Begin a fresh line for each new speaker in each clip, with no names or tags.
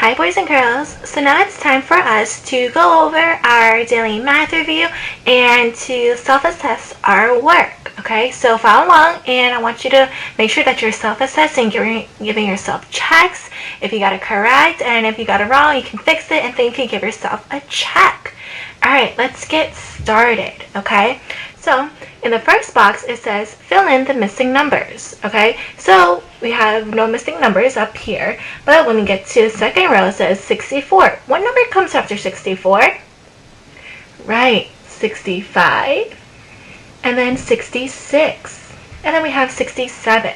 Hi boys and girls, so now it's time for us to go over our daily math review and to self-assess our work, okay? So follow along and I want you to make sure that you're self-assessing, giving yourself checks if you got it correct, and if you got it wrong you can fix it and then you can give yourself a check. Alright, let's get started, okay? So in the first box it says fill in the missing numbers, okay? So we have no missing numbers up here, but when we get to the second row it says 64. What number comes after 64? Right, 65, and then 66, and then we have 67.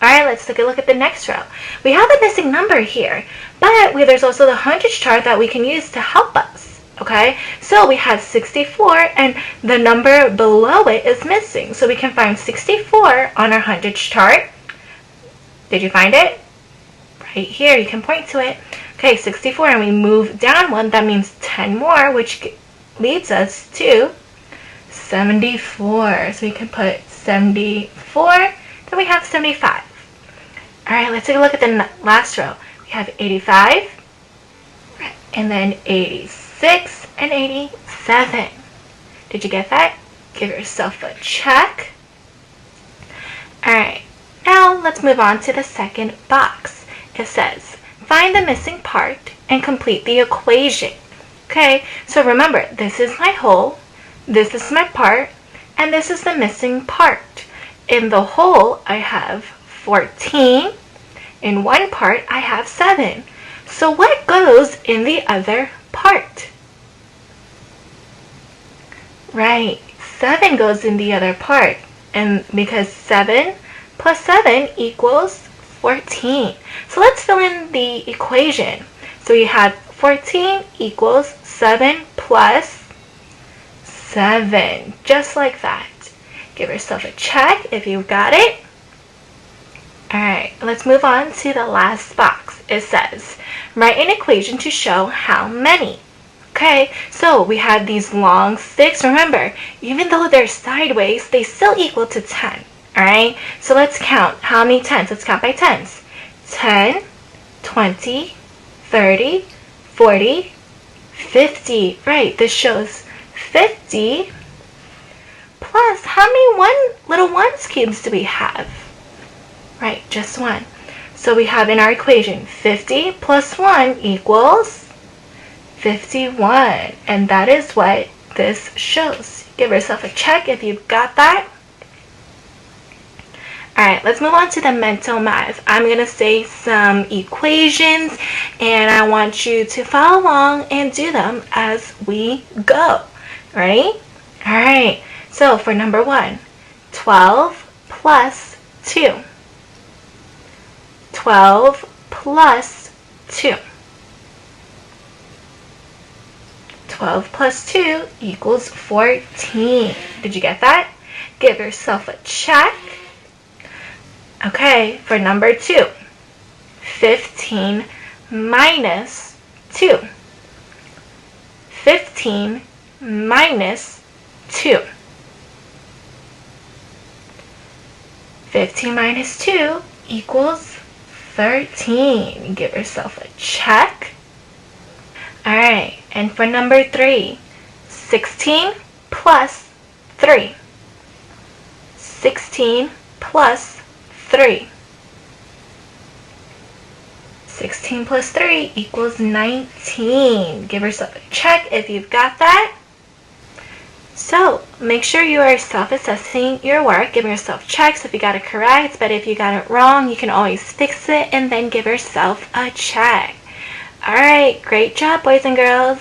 Alright, let's take a look at the next row. We have a missing number here, but there's also the hundredths chart that we can use to help us. Okay, so we have 64 and the number below it is missing. So we can find 64 on our hundredths chart. Did you find it? Right here, you can point to it. Okay, 64, and we move down one, that means 10 more, which leads us to 74. So we can put 74, then we have 75. Alright, let's take a look at the last row. We have 85, and then 86. 6 and 87. Did you get that? Give yourself a check. Alright, now let's move on to the second box. It says, find the missing part and complete the equation. Okay, so remember, this is my whole, this is my part, and this is the missing part. In the whole, I have 14. In one part, I have 7. So what goes in the other part? Right, 7 goes in the other part, and because 7 plus 7 equals 14. So let's fill in the equation. So we had 14 equals 7 plus 7, just like that. Give yourself a check if you've got it. Alright, let's move on to the last box. It says, write an equation to show how many. Okay, so we have these long sticks. Remember, even though they're sideways, they still equal to 10. Alright, so let's count. How many tens? Let's count by tens. 10, 20, 30, 40, 50. Right, this shows 50 plus how many little ones cubes do we have? Right, just one. So we have in our equation 50 plus 1 equals 51, and that is what this shows. Give yourself a check if you've got that. Alright, let's move on to the mental math. I'm going to say some equations and I want you to follow along and do them as we go. Ready? Alright, so for number 1, 12 plus 2. 12 plus 2. 12 plus 2 equals 14. Did you get that? Give yourself a check. Okay, for number 2, 15 minus 2. 15 minus 2. 15 minus 2 equals 13. Give yourself a check. Alright, and for number 3, 16 plus 3. 16 plus 3. 16 plus 3 equals 19. Give yourself a check if you've got that. So, make sure you are self-assessing your work. Give yourself checks if you got it correct, but if you got it wrong, you can always fix it and then give yourself a check. Alright, great job boys and girls.